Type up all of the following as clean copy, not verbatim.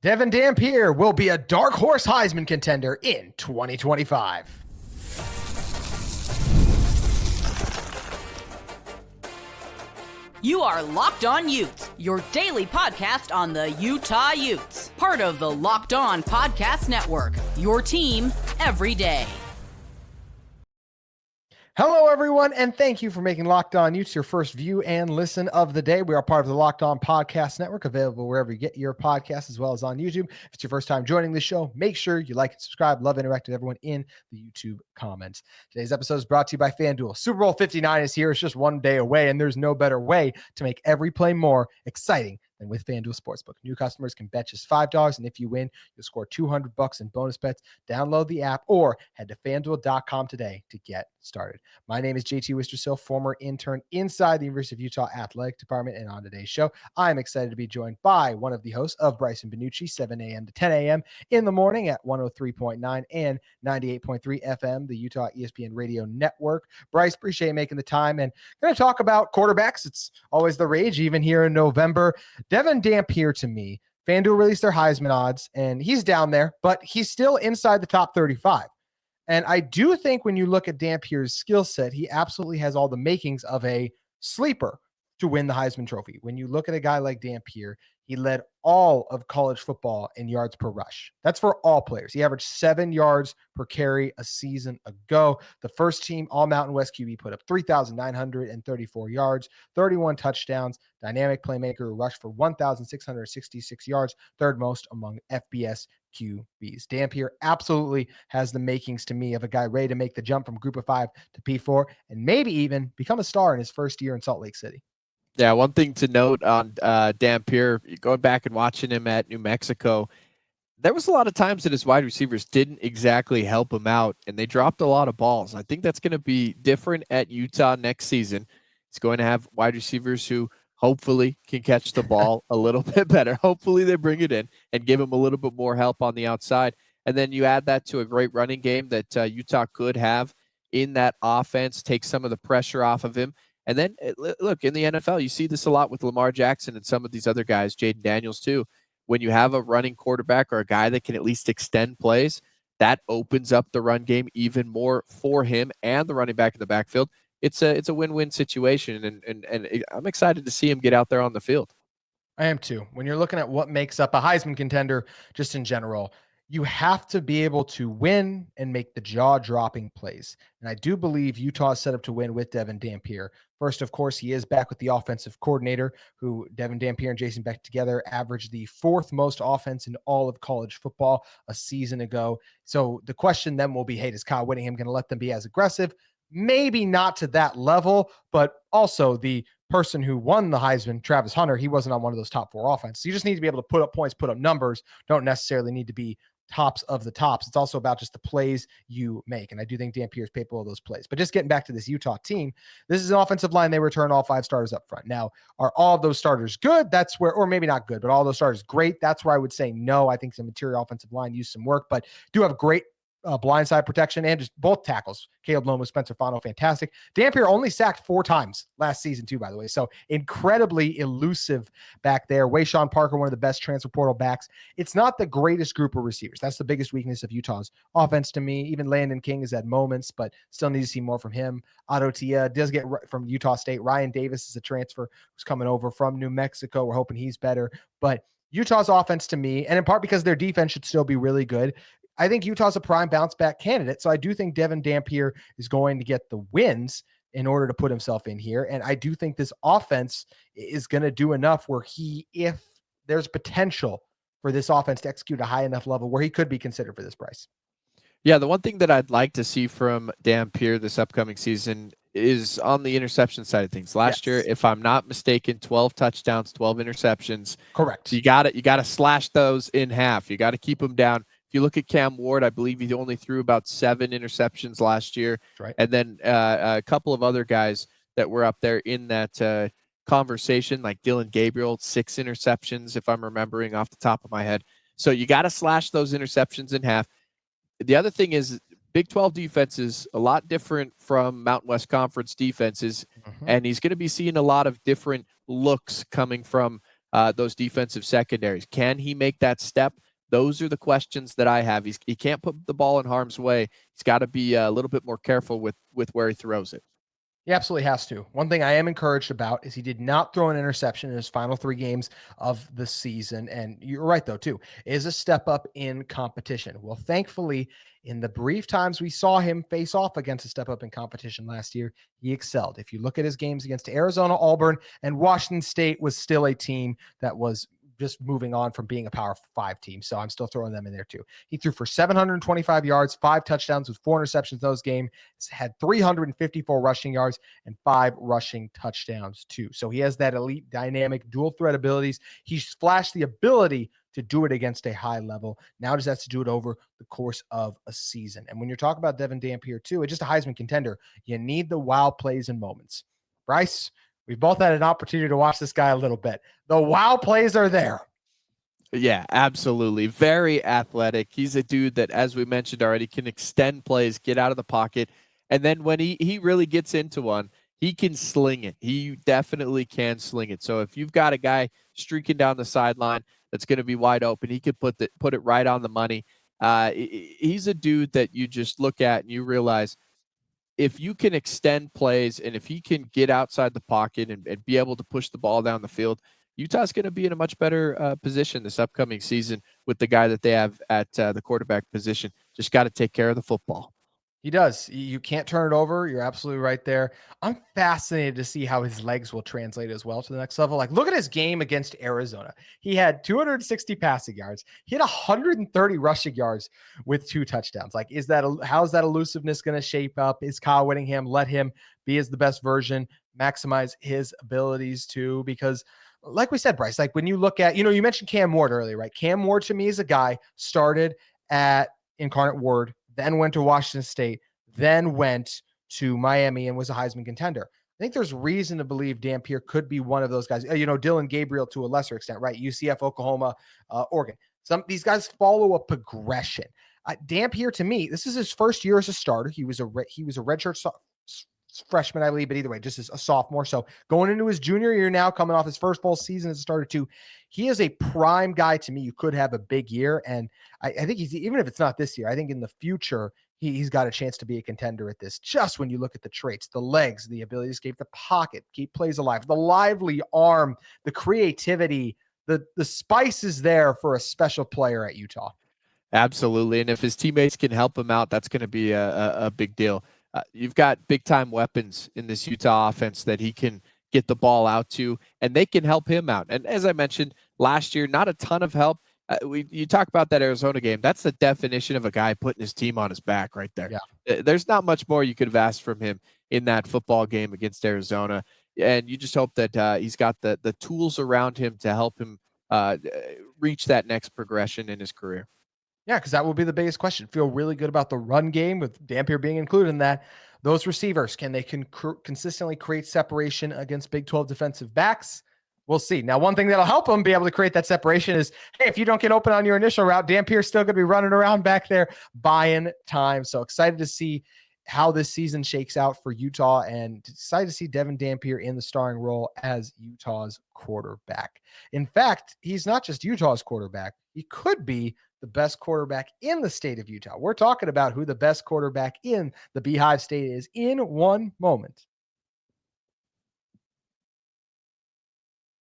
Devin Dampier will be a dark horse Heisman contender in 2025. You are Locked On Utes, your daily podcast on the Utah Utes. Part of the Locked On Podcast Network, your team every day. Hello, everyone, and thank you for making Locked On Utes your first view and listen of the day. We are part of the Locked On Podcast Network, available wherever you get your podcasts, as well as on YouTube. If it's your first time joining the show, make sure you like and subscribe. Love interacting with everyone in the YouTube comments. Today's episode is brought to you by FanDuel. Super Bowl 59 is here. It's just one day away, and there's no better way to make every play more exciting than with FanDuel Sportsbook. New customers can bet just $5, and if you win, you'll score $200 in bonus bets. Download the app or head to FanDuel.com today to get started. My name is JT Wistrcill, former intern inside the University of Utah Athletic Department, and on today's show, I'm excited to be joined by one of the hosts of Bryce and Benucci, 7 a.m. to 10 a.m. in the morning at 103.9 and 98.3 FM, the Utah ESPN Radio Network. Bryce, appreciate you making the time, and going to talk about quarterbacks. It's always the rage, even here in November. Devin Dampier, to me, FanDuel released their Heisman odds, and he's down there, but he's still inside the top 35. And I do think when you look at Dampier's skill set, he absolutely has all the makings of a sleeper to win the Heisman Trophy. When you look at a guy like Dampier, he led all of college football in yards per rush. That's for all players. He averaged 7 yards per carry a season ago. The first team All Mountain West QB put up 3,934 yards, 31 touchdowns. Dynamic playmaker who rushed for 1,666 yards, third most among FBS QBs. Dampier absolutely has the makings to me of a guy ready to make the jump from Group of 5 to P4 and maybe even become a star in his first year in Salt Lake City. Yeah, one thing to note on Dampier, going back and watching him at New Mexico, there was a lot of times that his wide receivers didn't exactly help him out, and they dropped a lot of balls. I think that's going to be different at Utah next season. He's going to have wide receivers who hopefully can catch the ball a little bit better. Hopefully they bring it in and give him a little bit more help on the outside. And then you add that to a great running game that Utah could have in that offense, take some of the pressure off of him. And then, look, in the NFL, you see this a lot with Lamar Jackson and some of these other guys, Jaden Daniels too. When you have a running quarterback or a guy that can at least extend plays, that opens up the run game even more for him and the running back in the backfield. It's a win-win situation, and I'm excited to see him get out there on the field. I am too. When you're looking at what makes up a Heisman contender, just in general, you have to be able to win and make the jaw-dropping plays. And I do believe Utah is set up to win with Devin Dampier. First, of course, he is back with the offensive coordinator, who Devin Dampier and Jason Beck together averaged the 4th most offense in all of college football a season ago. So the question then will be, hey, is Kyle Whittingham going to let them be as aggressive? Maybe not to that level, but also the person who won the Heisman, Travis Hunter, he wasn't on one of those top 4 offenses. You just need to be able to put up points, put up numbers. Don't necessarily need to be tops of the tops. It's also about just the plays you make. And I do think Dampier is capable of those plays. But just getting back to this Utah team, this is an offensive line. They return all 5 starters up front. Now, are all of those starters good? That's where, or maybe not good, but all those starters great. That's where I would say no. I think the interior offensive line used some work, but do have great blindside protection and just both tackles. Caleb Loma, Spencer Fano, fantastic. Dampier only sacked 4 times last season too, by the way. So incredibly elusive back there. Wayshawn Parker, one of the best transfer portal backs. It's not the greatest group of receivers. That's the biggest weakness of Utah's offense to me. Even Landon King has had moments, but still need to see more from him. Otto Tia does get from Utah State. Ryan Davis is a transfer who's coming over from New Mexico. We're hoping he's better. But Utah's offense to me, and in part because their defense should still be really good, I think Utah's a prime bounce back candidate. So I do think Devin Dampier is going to get the wins in order to put himself in here. And I do think this offense is going to do enough where if there's potential for this offense to execute a high enough level where he could be considered for this price. Yeah, the one thing that I'd like to see from Dampier this upcoming season is on the interception side of things. Last year, if I'm not mistaken, 12 touchdowns, 12 interceptions. Correct. You got to slash those in half. You got to keep them down. If you look at Cam Ward, I believe he only threw about 7 interceptions last year. That's right. And then a couple of other guys that were up there in that conversation, like Dylan Gabriel, 6 interceptions, if I'm remembering off the top of my head. So you got to slash those interceptions in half. The other thing is Big 12 defense is a lot different from Mountain West Conference defenses, and he's going to be seeing a lot of different looks coming from those defensive secondaries. Can he make that step? Those are the questions that I have. He can't put the ball in harm's way. He's got to be a little bit more careful with where he throws it. He absolutely has to. One thing I am encouraged about is he did not throw an interception in his final 3 games of the season. And you're right, though, too, is a step up in competition. Well, thankfully, in the brief times we saw him face off against a step up in competition last year, he excelled. If you look at his games against Arizona, Auburn, and Washington State was still a team that was just moving on from being a Power 5 team. So I'm still throwing them in there too. He threw for 725 yards, 5 touchdowns with 4 interceptions in those games. He's had 354 rushing yards and 5 rushing touchdowns too. So he has that elite dynamic dual threat abilities. He's flashed the ability to do it against a high level. Now just has to do it over the course of a season. And when you're talking about Devin Dampier too, it's just a Heisman contender. You need the wow plays and moments. Brice, we've both had an opportunity to watch this guy a little bit. The wow plays are there. Yeah, absolutely. Very athletic. He's a dude that, as we mentioned already, can extend plays, get out of the pocket. And then when he really gets into one, he can sling it. He definitely can sling it. So if you've got a guy streaking down the sideline that's going to be wide open, he could put it right on the money. He's a dude that you just look at and you realize, if you can extend plays and if he can get outside the pocket and be able to push the ball down the field, Utah's going to be in a much better position this upcoming season with the guy that they have at the quarterback position. Just got to take care of the football. He does. You can't turn it over. You're absolutely right there. I'm fascinated to see how his legs will translate as well to the next level. Like, look at his game against Arizona. He had 260 passing yards. He had 130 rushing yards with 2 touchdowns. Like, how's that elusiveness going to shape up? Is Kyle Whittingham let him be as the best version, maximize his abilities too? Because like we said, Brice, like when you look at, you mentioned Cam Ward earlier, right? Cam Ward to me is a guy started at Incarnate Word, then went to Washington State, then went to Miami and was a Heisman contender. I think there's reason to believe Dampier could be one of those guys. Dylan Gabriel to a lesser extent, right? UCF, Oklahoma, Oregon. These guys follow a progression. Dampier, to me, this is his first year as a starter. He was a redshirt freshman, I believe, but either way, just as a sophomore. So going into his junior year now, coming off his first full season as a starter too, he is a prime guy to me. You could have a big year. And I think he's, even if it's not this year, I think in the future, he's got a chance to be a contender at this. Just when you look at the traits, the legs, the ability to escape the pocket, keep plays alive, the lively arm, the creativity, the spice is there for a special player at Utah. Absolutely. And if his teammates can help him out, that's going to be a big deal. You've got big-time weapons in this Utah offense that he can get the ball out to, and they can help him out. And as I mentioned, last year, not a ton of help. You talk about that Arizona game. That's the definition of a guy putting his team on his back right there. Yeah. There's not much more you could have asked from him in that football game against Arizona. And you just hope that he's got the tools around him to help him reach that next progression in his career. Yeah, because that will be the biggest question. Feel really good about the run game with Dampier being included in that. Those receivers, can they consistently create separation against Big 12 defensive backs? We'll see. Now, one thing that'll help them be able to create that separation is, hey, if you don't get open on your initial route, Dampier's still going to be running around back there buying time. So excited to see how this season shakes out for Utah, and excited to see Devin Dampier in the starring role as Utah's quarterback. In fact, he's not just Utah's quarterback. He could be the best quarterback in the state of Utah. We're talking about who the best quarterback in the Beehive State is in one moment.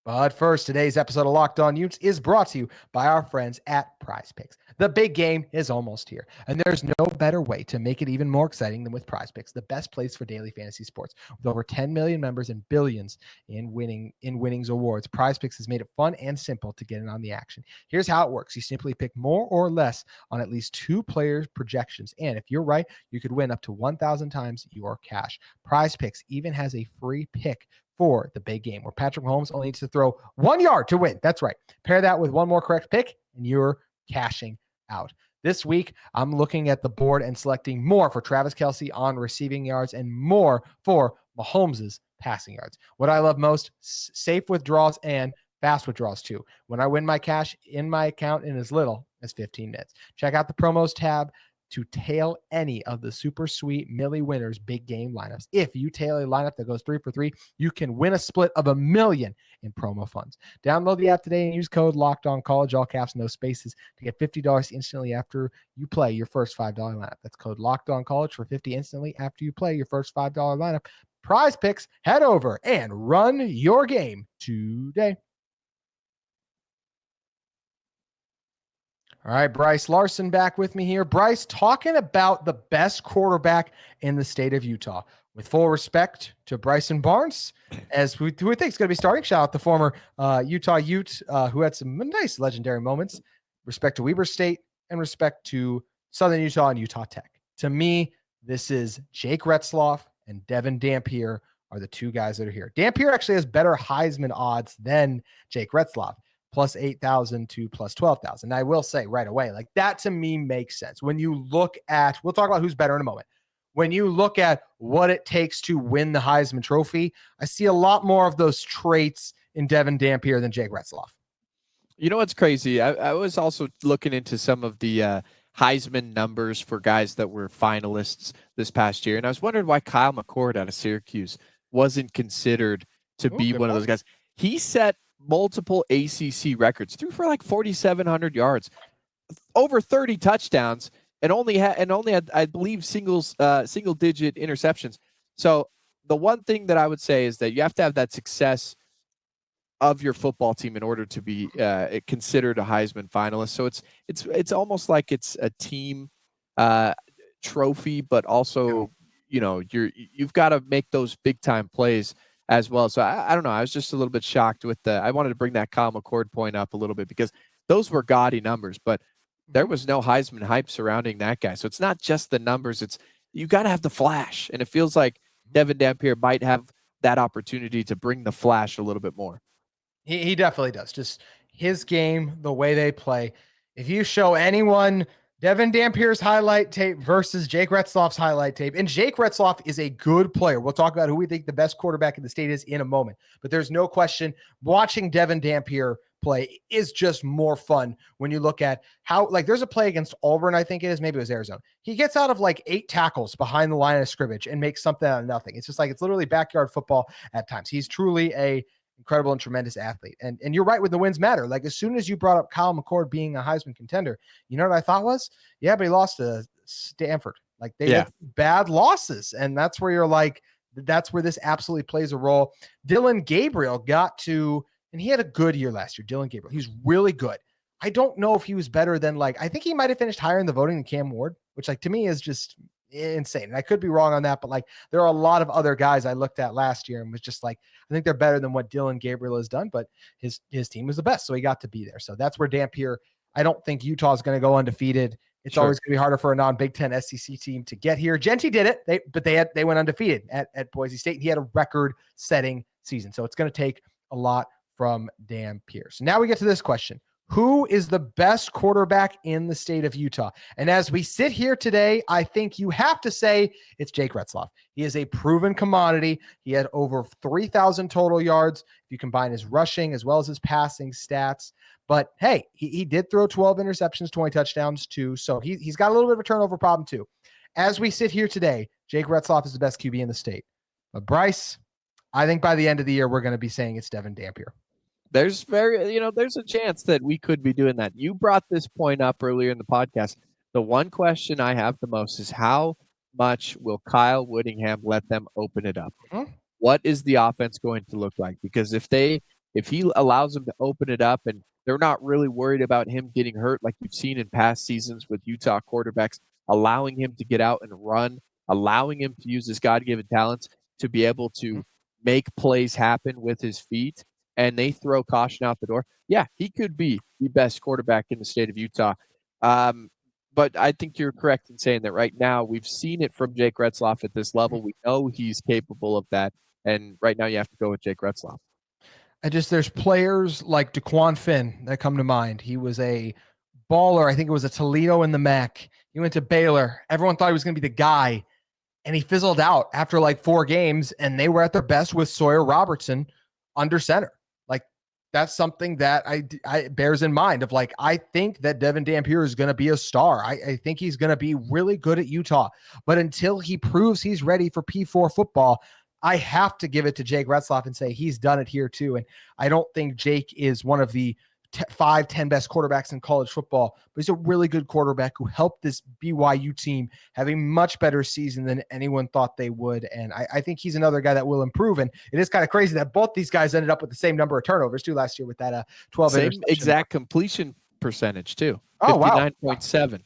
But first, today's episode of Locked On Utes is brought to you by our friends at PrizePicks. The big game is almost here, and there's no better way to make it even more exciting than with PrizePicks, the best place for daily fantasy sports. With over 10 million members and billions in winnings awards, PrizePicks has made it fun and simple to get in on the action. Here's how it works. You simply pick more or less on at least 2 players' projections, and if you're right, you could win up to 1,000 times your cash. PrizePicks even has a free pick for the big game, where Patrick Mahomes only needs to throw 1 yard to win. That's right. Pair that with one more correct pick, and you're cashing out. This week, I'm looking at the board and selecting more for Travis Kelce on receiving yards and more for Mahomes' passing yards. What I love most, safe withdrawals and fast withdrawals too. When I win my cash in my account in as little as 15 minutes. Check out the promos tab to tail any of the super sweet Millie Winners big game lineups. If you tail a lineup that goes 3 for 3, you can win a split of $1 million in promo funds. Download the app today and use code LOCKEDONCollege, all caps, no spaces, to get $50 instantly after you play your first $5 lineup. That's code LOCKEDONCollege for $50 instantly after you play your first $5 lineup. Prize Picks, head over and run your game today. All right, Brice Larson back with me here. Brice, talking about the best quarterback in the state of Utah. With full respect to Bryson Barnes, as who I think is going to be starting. Shout out the former Utah Ute who had some nice legendary moments. Respect to Weber State and respect to Southern Utah and Utah Tech. To me, this is Jake Retzlaff and Devin Dampier are the two guys that are here. Dampier actually has better Heisman odds than Jake Retzlaff. Plus 8,000 to plus 12,000. I will say right away, like that to me makes sense. When you look at, we'll talk about who's better in a moment. When you look at what it takes to win the Heisman Trophy, I see a lot more of those traits in Devin Dampier than Jake Retzlaff. You know what's crazy? I was also looking into some of the Heisman numbers for guys that were finalists this past year, and I was wondering why Kyle McCord out of Syracuse wasn't considered to be one of those guys. He set multiple ACC records, threw for like 4,700 yards, over 30 touchdowns, and only had I believe single digit interceptions. So the one thing that I would say is that you have to have that success of your football team in order to be considered a Heisman finalist. So it's almost like it's a team trophy, but also you've got to make those big time plays as well. So I don't know. I was just a little bit shocked with I wanted to bring that Kyle McCord point up a little bit because those were gaudy numbers, but there was no Heisman hype surrounding that guy. So it's not just the numbers. You got to have the flash. And it feels like Devin Dampier might have that opportunity to bring the flash a little bit more. He definitely does. Just his game, the way they play. If you show anyone Devin Dampier's highlight tape versus Jake Retzlaff's highlight tape. And Jake Retzlaff is a good player. We'll talk about who we think the best quarterback in the state is in a moment. But there's no question watching Devin Dampier play is just more fun when you look at how, like, there's a play against Auburn, I think it is. Maybe it was Arizona. He gets out of like 8 tackles behind the line of scrimmage and makes something out of nothing. It's just like, it's literally backyard football at times. He's truly a incredible and tremendous athlete. And you're right with the wins matter. Like, as soon as you brought up Kyle McCord being a Heisman contender, you know what I thought was? Yeah, but he lost to Stanford. Like, they had bad losses. And that's where you're like, that's where this absolutely plays a role. Dylan Gabriel got to, and he had a good year last year. Dylan Gabriel, he's really good. I don't know if he was better than, like, I think he might have finished higher in the voting than Cam Ward, which, like, to me is just insane. And I could be wrong on that, but like, there are a lot of other guys I looked at last year and was just like, I think they're better than what Dylan Gabriel has done, but his team was the best. So he got to be there. So that's where Dampier, I don't think Utah is going to go undefeated. It's always going to be harder for a non-Big Ten SEC team to get here. Genty did it. They went undefeated at Boise State. He had a record-setting season. So it's going to take a lot from Dampier. So now we get to this question. Who is the best quarterback in the state of Utah? And as we sit here today, I think you have to say it's Jake Retzlaff. He is a proven commodity. He had over 3,000 total yards if you combine his rushing as well as his passing stats. But hey, he did throw 12 interceptions, 20 touchdowns too. So he's got a little bit of a turnover problem too. As we sit here today, Jake Retzlaff is the best QB in the state. But Brice, I think by the end of the year, we're going to be saying it's Devin Dampier. There's a chance that we could be doing that. You brought this point up earlier in the podcast. The one question I have the most is how much will Kyle Whittingham let them open it up? Mm-hmm. What is the offense going to look like? Because if he allows them to open it up and they're not really worried about him getting hurt like we've seen in past seasons with Utah quarterbacks, allowing him to get out and run, allowing him to use his God-given talents to be able to make plays happen with his feet, and they throw caution out the door, yeah, he could be the best quarterback in the state of Utah. But I think you're correct in saying that right now we've seen it from Jake Retzlaff at this level. We know he's capable of that. And right now you have to go with Jake Retzlaff. There's players like DeQuan Finn that come to mind. He was a baller. I think it was a Toledo in the MAC. He went to Baylor. Everyone thought he was going to be the guy. And he fizzled out after like 4 games. And they were at their best with Sawyer Robertson under center. that's something that I bears in mind of like, I think that Devin Dampier is going to be a star. I think he's going to be really good at Utah, but until he proves he's ready for P4 football, I have to give it to Jake Retzlaff and say he's done it here too. And I don't think Jake is one of the 5-10 best quarterbacks in college football, but he's a really good quarterback who helped this BYU team have a much better season than anyone thought they would. And I think he's another guy that will improve. And it is kind of crazy that both these guys ended up with the same number of turnovers too last year with that 12 Same interception. exact completion percentage too. Oh, wow. 59.7.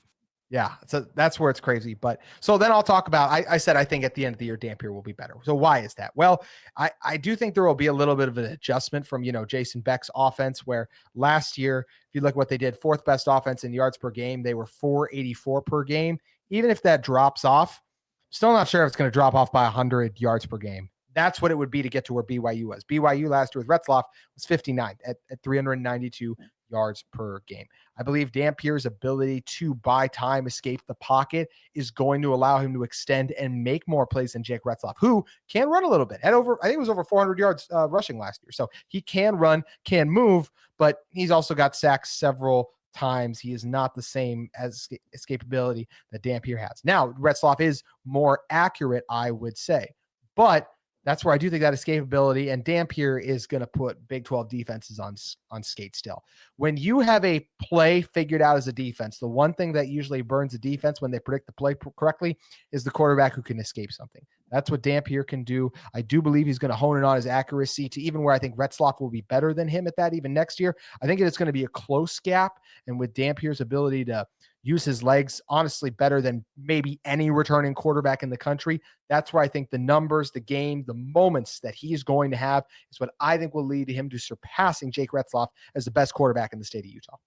Yeah, so that's where it's crazy. But so then I'll talk about, I said, I think at the end of the year, Dampier will be better. So why is that? Well, I do think there will be a little bit of an adjustment from, Jason Beck's offense, where last year, if you look at what they did, fourth best offense in yards per game, they were 484 per game. Even if that drops off, still not sure if it's going to drop off by 100 yards per game. That's what it would be to get to where BYU was. BYU last year with Retzlaff was 59 at 392 yards per game. I believe Dampier's ability to buy time, escape the pocket, is going to allow him to extend and make more plays than Jake Retzlaff, who can run a little bit. I think it was over 400 yards rushing last year. So he can run, can move, but he's also got sacks several times. He is not the same as escapability that Dampier has. Now, Retzlaff is more accurate, I would say, but that's where I do think that escapability, and Dampier is going to put Big 12 defenses on skate still. When you have a play figured out as a defense, the one thing that usually burns a defense when they predict the play correctly is the quarterback who can escape something. That's what Dampier can do. I do believe he's going to hone in on his accuracy to even where I think Retzlaff will be better than him at that even next year. I think it's going to be a close gap, and with Dampier's ability to use his legs honestly better than maybe any returning quarterback in the country, that's where I think the numbers, the game, the moments that he is going to have is what I think will lead to him to surpassing Jake Retzlaff as the best quarterback in the state of Utah.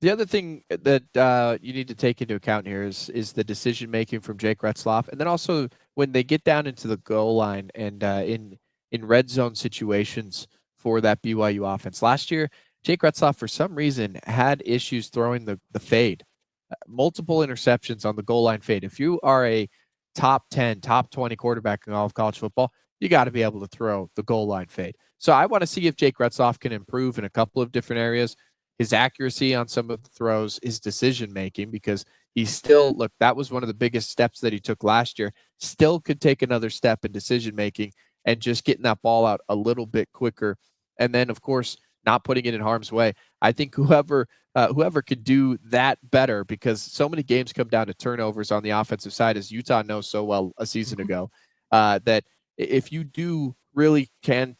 The other thing that you need to take into account here is the decision making from Jake Retzlaff, and then also when they get down into the goal line and in red zone situations for that BYU offense. Last year, Jake Retzlaff for some reason had issues throwing the fade. Multiple interceptions on the goal line fade. If you are a top 10, top 20 quarterback in all of college football, you got to be able to throw the goal line fade. So I want to see if Jake Retzlaff can improve in a couple of different areas. His accuracy on some of the throws, his decision making, because he's still, look, that was one of the biggest steps that he took last year. Still could take another step in decision making and just getting that ball out a little bit quicker. And then, of course, not putting it in harm's way. I think whoever could do that better, because so many games come down to turnovers on the offensive side, as Utah knows so well a season ago, that if you can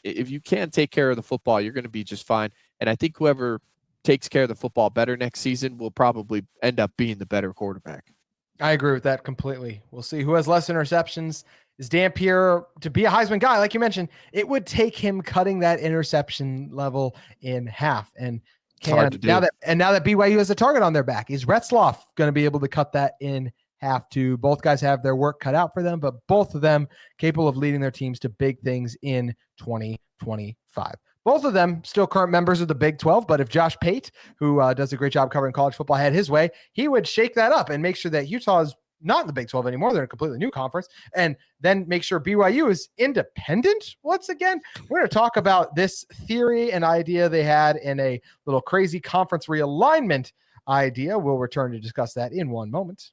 take care of the football, you're going to be just fine. And I think whoever takes care of the football better next season will probably end up being the better quarterback. I agree with that completely. We'll see who has less interceptions. Is Dampier to be a Heisman guy? Like you mentioned, it would take him cutting that interception level in half. And now that BYU has a target on their back, is Retzlaff going to be able to cut that in half too? Both guys have their work cut out for them, but both of them capable of leading their teams to big things in 2025. Both of them still current members of the Big 12, but if Josh Pate, who does a great job covering college football, had his way, he would shake that up and make sure that Utah is not in the Big 12 anymore. They're in a completely new conference, and then make sure BYU is independent once again. We're going to talk about this theory and idea they had in a little crazy conference realignment idea. We'll return to discuss that in one moment.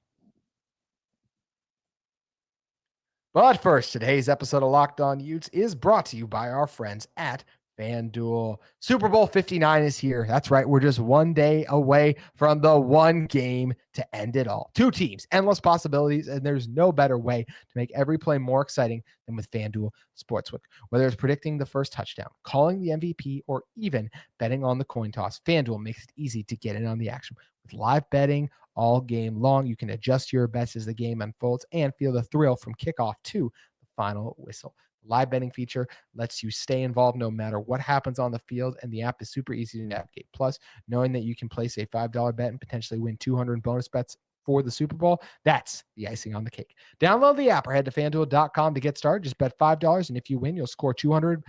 But first, today's episode of Locked On Utes is brought to you by our friends at FanDuel. Super Bowl 59 is here. That's right. We're just one day away from the one game to end it all. Two teams, endless possibilities, and there's no better way to make every play more exciting than with FanDuel Sportsbook. Whether it's predicting the first touchdown, calling the MVP, or even betting on the coin toss, FanDuel makes it easy to get in on the action. With live betting all game long, you can adjust your bets as the game unfolds and feel the thrill from kickoff to the final whistle. Live betting feature lets you stay involved no matter what happens on the field, and the app is super easy to navigate. Plus, knowing that you can place a $5 bet and potentially win 200 bonus bets for the Super Bowl, that's the icing on the cake. Download the app or head to FanDuel.com to get started. Just bet $5, and if you win, you'll score $200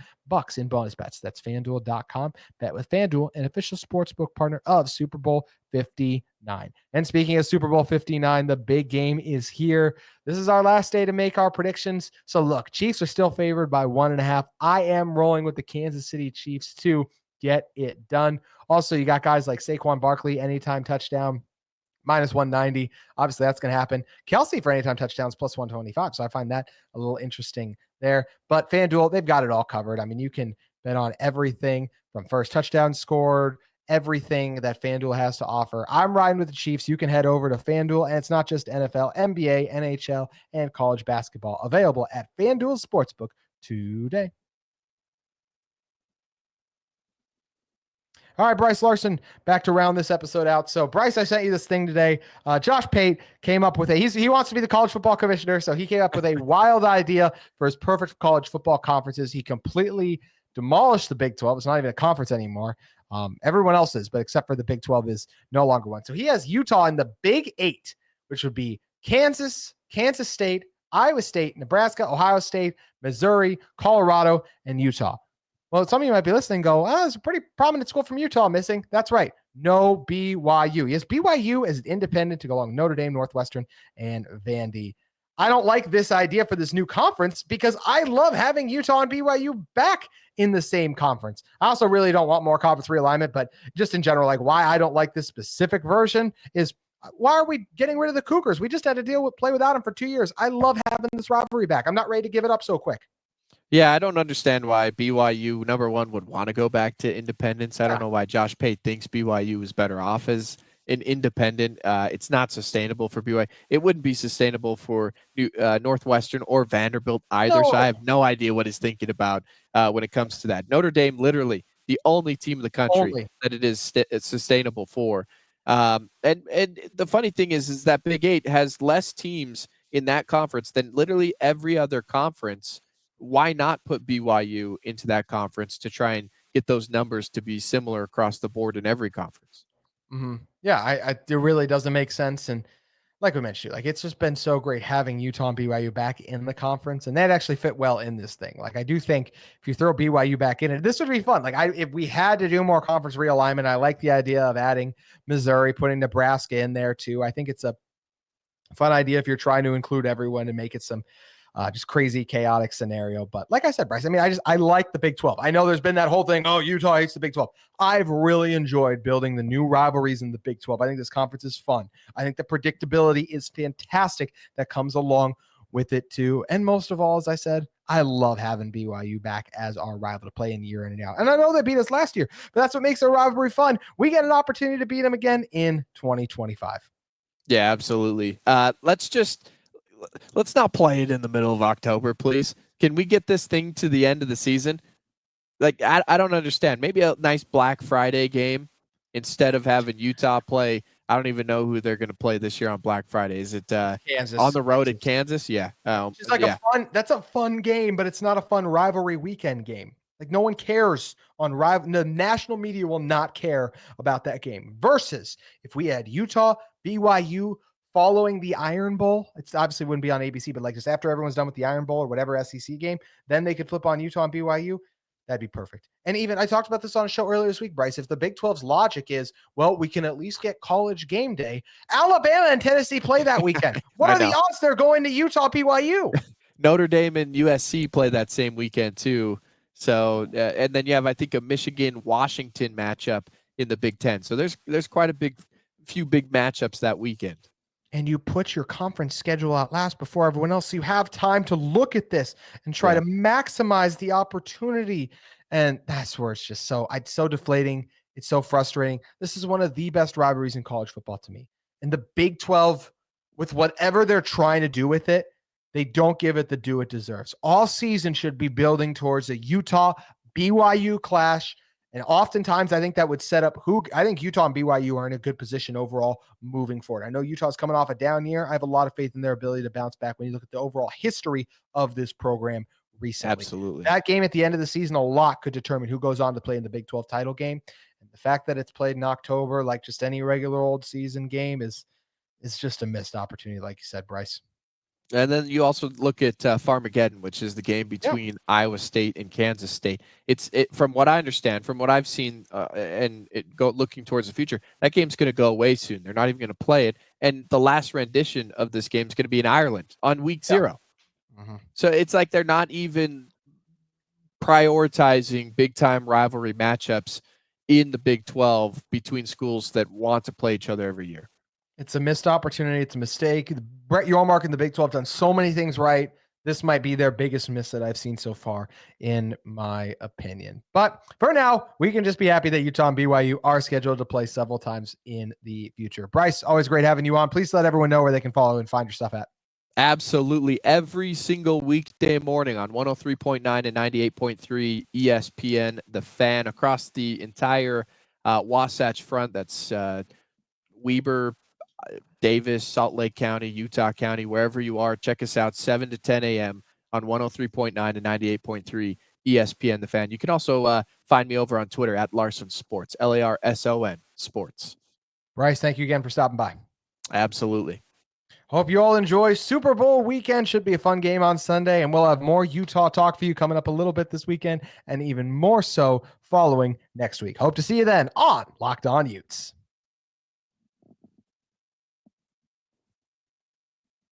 in bonus bets. That's FanDuel.com. Bet with FanDuel, an official sportsbook partner of Super Bowl 59. And speaking of Super Bowl 59, the big game is here. This is our last day to make our predictions. So look, Chiefs are still favored by 1.5. I am rolling with the Kansas City Chiefs to get it done. Also, you got guys like Saquon Barkley, anytime touchdown, -190. Obviously, that's going to happen. Kelsey for anytime touchdowns, +125. So I find that a little interesting there. But FanDuel, they've got it all covered. I mean, you can bet on everything from first touchdown scored, everything that FanDuel has to offer. I'm riding with the Chiefs. You can head over to FanDuel, and it's not just NFL, NBA, NHL, and college basketball available at FanDuel Sportsbook today. All right, Brice Larson, back to round this episode out. So, Brice, I sent you this thing today. Josh Pate came up with he wants to be the college football commissioner, so he came up with a wild idea for his perfect college football conferences. He completely demolished the Big 12. It's not even a conference anymore. Everyone else is, but except for the Big 12 is no longer one. So he has Utah in the Big 8, which would be Kansas, Kansas State, Iowa State, Nebraska, Ohio State, Missouri, Colorado, and Utah. Well, some of you might be listening and go, there's a pretty prominent school from Utah missing. That's right. No BYU. Yes, BYU is independent to go along Notre Dame, Northwestern, and Vandy. I don't like this idea for this new conference because I love having Utah and BYU back in the same conference. I also really don't want more conference realignment, but just in general, like why I don't like this specific version is why are we getting rid of the Cougars? We just had to play without them for 2 years. I love having this rivalry back. I'm not ready to give it up so quick. Yeah, I don't understand why BYU, number one, would want to go back to independence. I don't know why Josh Pate thinks BYU is better off as an independent. It's not sustainable for BYU. It wouldn't be sustainable for Northwestern or Vanderbilt either. No. So I have no idea what he's thinking about when it comes to that. Notre Dame, literally the only team in the country that it is sustainable for. And the funny thing is that Big 8 has less teams in that conference than literally every other conference. Why not put BYU into that conference to try and get those numbers to be similar across the board in every conference? Mm-hmm. Yeah, it really doesn't make sense. And like we mentioned, like it's just been so great having Utah and BYU back in the conference, and that actually fit well in this thing. Like I do think if you throw BYU back in it, this would be fun. Like if we had to do more conference realignment, I like the idea of adding Missouri, putting Nebraska in there too. I think it's a fun idea if you're trying to include everyone and make it some just crazy, chaotic scenario. But like I said, Brice, I mean, I like the Big 12. I know there's been that whole thing, Utah hates the Big 12. I've really enjoyed building the new rivalries in the Big 12. I think this conference is fun. I think the predictability is fantastic that comes along with it too. And most of all, as I said, I love having BYU back as our rival to play in year in and out. And I know they beat us last year, but that's what makes our rivalry fun. We get an opportunity to beat them again in 2025. Yeah, absolutely. Let's not play it in the middle of October, please. Can we get this thing to the end of the season? Like, I don't understand. Maybe a nice Black Friday game instead of having Utah play. I don't even know who they're going to play this year on Black Friday. Is it Kansas on the road in Kansas? Yeah. It's like that's a fun game, but it's not a fun rivalry weekend game. Like no one cares on the national media will not care about that game. Versus if we had Utah, BYU, following the Iron Bowl, it's obviously wouldn't be on ABC, but like just after everyone's done with the Iron Bowl or whatever SEC game, then they could flip on Utah and BYU. That'd be perfect. And even I talked about this on a show earlier this week, Brice. If the Big 12's logic is, well, we can at least get college game day. Alabama and Tennessee play that weekend. What are the odds they're going to Utah, BYU? Notre Dame and USC play that same weekend too. So, and then you have, I think, a Michigan-Washington matchup in the Big 10. So there's quite a few big matchups that weekend. And you put your conference schedule out last before everyone else. So you have time to look at this and try to maximize the opportunity. And that's where it's just it's so deflating. It's so frustrating. This is one of the best rivalries in college football to me. And the Big 12, with whatever they're trying to do with it, they don't give it the due it deserves. All season should be building towards a Utah BYU clash. And oftentimes, I think that would set up I think Utah and BYU are in a good position overall moving forward. I know Utah's coming off a down year. I have a lot of faith in their ability to bounce back when you look at the overall history of this program recently. Absolutely. That game at the end of the season, a lot could determine who goes on to play in the Big 12 title game. And the fact that it's played in October, like just any regular old season game, is just a missed opportunity, like you said, Brice. And then you also look at Farmageddon, which is the game between Iowa State and Kansas State. From what I understand, from what I've seen, looking towards the future, that game's going to go away soon. They're not even going to play it. And the last rendition of this game is going to be in Ireland on week 0. Mm-hmm. So it's like they're not even prioritizing big time rivalry matchups in the Big 12 between schools that want to play each other every year. It's a missed opportunity. It's a mistake. Brett Yormark in the Big 12 done so many things right. This might be their biggest miss that I've seen so far, in my opinion. But for now, we can just be happy that Utah and BYU are scheduled to play several times in the future. Brice, always great having you on. Please let everyone know where they can follow and find your stuff at. Absolutely. Every single weekday morning on 103.9 and 98.3 ESPN, The Fan, across the entire Wasatch Front. That's Weber, Davis, Salt Lake County, Utah County, wherever you are. Check us out 7 to 10 a.m. on 103.9 and 98.3 ESPN, The Fan. You can also find me over on Twitter at Larson Sports, LARSON Sports. Brice, thank you again for stopping by. Absolutely. Hope you all enjoy Super Bowl weekend. Should be a fun game on Sunday, and we'll have more Utah talk for you coming up a little bit this weekend, and even more so following next week. Hope to see you then on Locked On Utes.